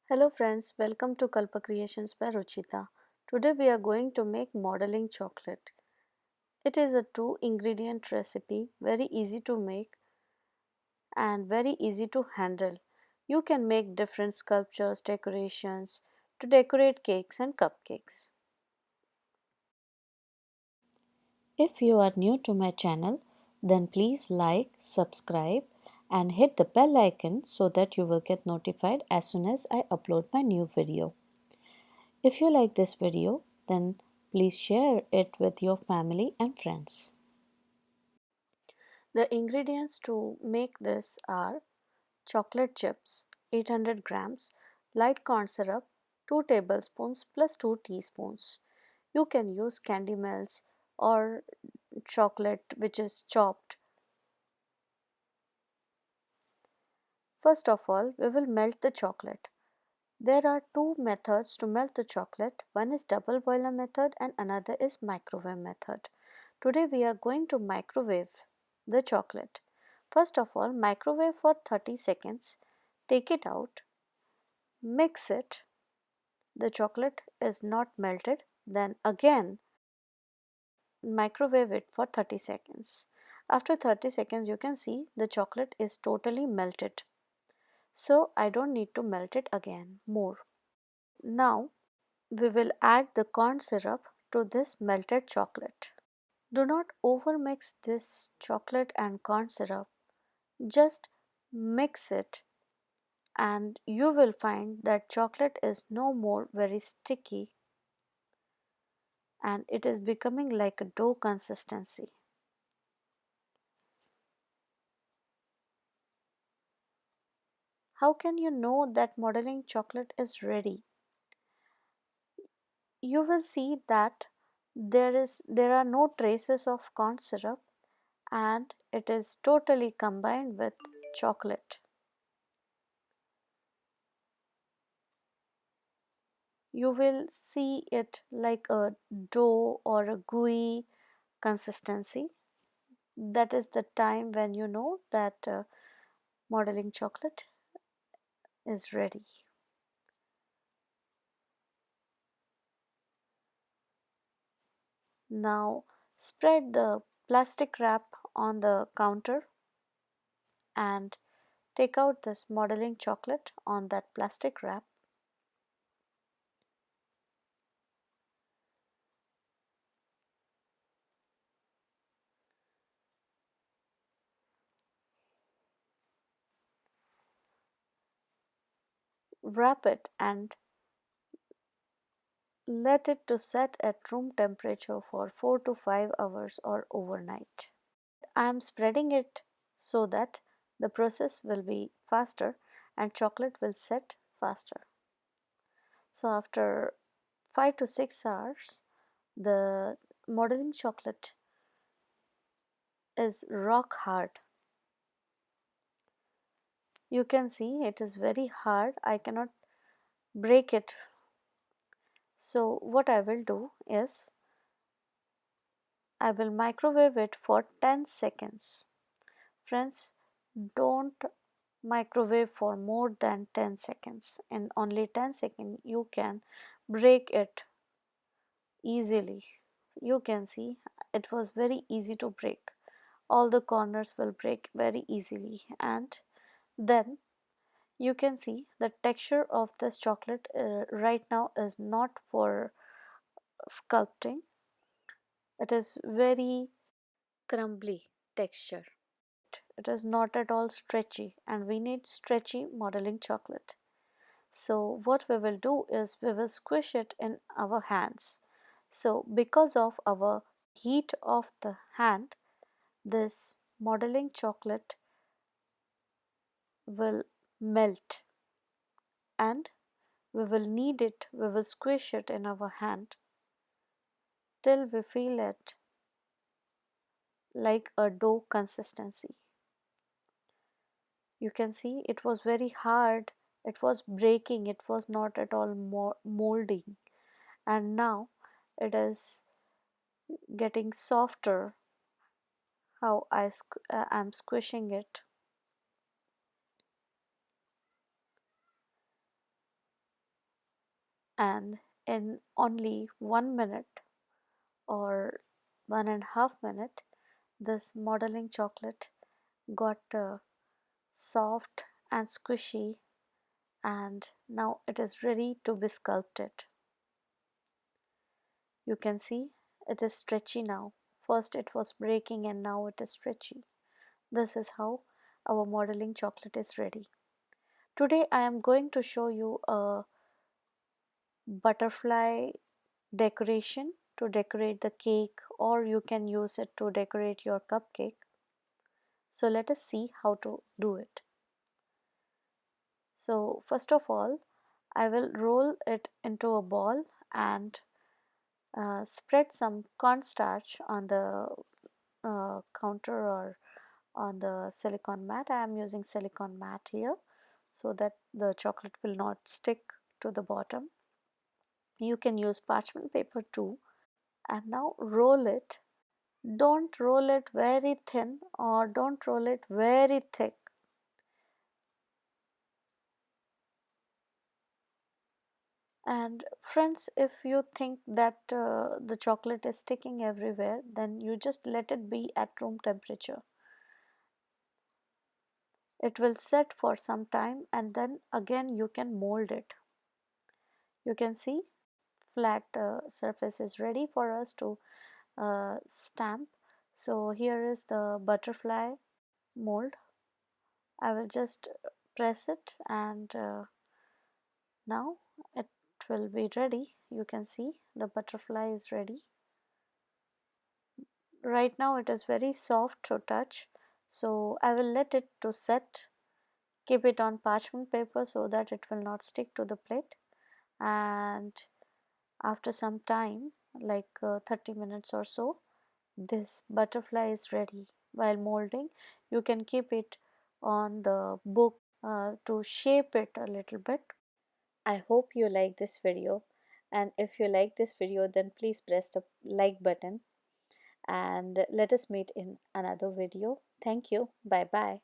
Hello friends, welcome to Kalpa Creations by Ruchita. Today we are going to make modeling chocolate. It is a two ingredient recipe, very easy to make and very easy to handle. You can make different sculptures, decorations to decorate cakes and cupcakes. If you are new to my channel, then please like, subscribe and hit the bell icon so that you will get notified as soon as I upload my new video. If you like this video, then please share it with your family and friends. The ingredients to make this are chocolate chips 800 grams, light corn syrup 2 tablespoons plus 2 teaspoons. You can use candy melts or chocolate which is chopped. First of all, we will melt the chocolate. There are two methods to melt the chocolate. One is double boiler method and another is microwave method. Today we are going to microwave the chocolate. First of all, microwave for 30 seconds. Take it out, mix it. The chocolate is not melted. Then again microwave it for 30 seconds. After 30 seconds you can see the chocolate is totally melted. So I don't need to melt it again more. Now we will add the corn syrup to this melted chocolate. Do not overmix this chocolate and corn syrup. Just mix it and you will find that chocolate is no more very sticky and it is becoming like a dough consistency. How can you know that modeling chocolate is ready? You will see that there are no traces of corn syrup and it is totally combined with chocolate. You will see it like a dough or a gooey consistency. That is the time when you know that modeling chocolate is ready. Now spread the plastic wrap on the counter and take out this modeling chocolate on that plastic wrap. Wrap it and let it to set at room temperature for 4 to 5 hours or overnight. I am spreading it so that the process will be faster and chocolate will set faster. So after 5 to 6 hours the modeling chocolate is rock hard. You can see it is very hard. I cannot break it. So what I will do is I will microwave it for 10 seconds. Friends, don't microwave for more than 10 seconds. In only 10 seconds you can break it easily. You can see it was very easy to break. All the corners will break very easily and then you can see the texture of this chocolate right now is not for sculpting. It is very crumbly texture. It is not at all stretchy and we need stretchy modeling chocolate. So what we will do is we will squish it in our hands. So because of our heat of the hand, this modeling chocolate will melt and we will knead it, we will squish it in our hand till we feel it like a dough consistency. You can see it was very hard, it was breaking, it was not at all molding, and now it is getting softer how I'm squishing it. and in only 1 minute or 1.5 minute, this modeling chocolate got soft and squishy, and now it is ready to be sculpted. You can see it is stretchy now. First it was breaking and now it is stretchy. This is how our modeling chocolate is ready. Today I am going to show you a butterfly decoration to decorate the cake, or you can use it to decorate your cupcake. So let us see how to do it. So first of all, I will roll it into a ball and spread some cornstarch on the counter or on the silicone mat. I am using silicone mat here so that the chocolate will not stick to the bottom. You can use parchment paper too. And now roll it. Don't roll it very thin or don't roll it very thick. And friends, if you think that the chocolate is sticking everywhere, then you just let it be at room temperature. It will set for some time and then again you can mold it. You can see flat surface is ready for us to stamp. So here is the butterfly mold. I will just press it and now it will be ready. You can see the butterfly is ready. Right now it is very soft to touch, so I will let it to set. Keep it on parchment paper so that it will not stick to the plate, and after some time, like 30 minutes or so, this butterfly is ready. While molding, you can keep it on the book to shape it a little bit. I hope you like this video, and if you like this video, then please press the like button and let us meet in another video. Thank you. Bye bye.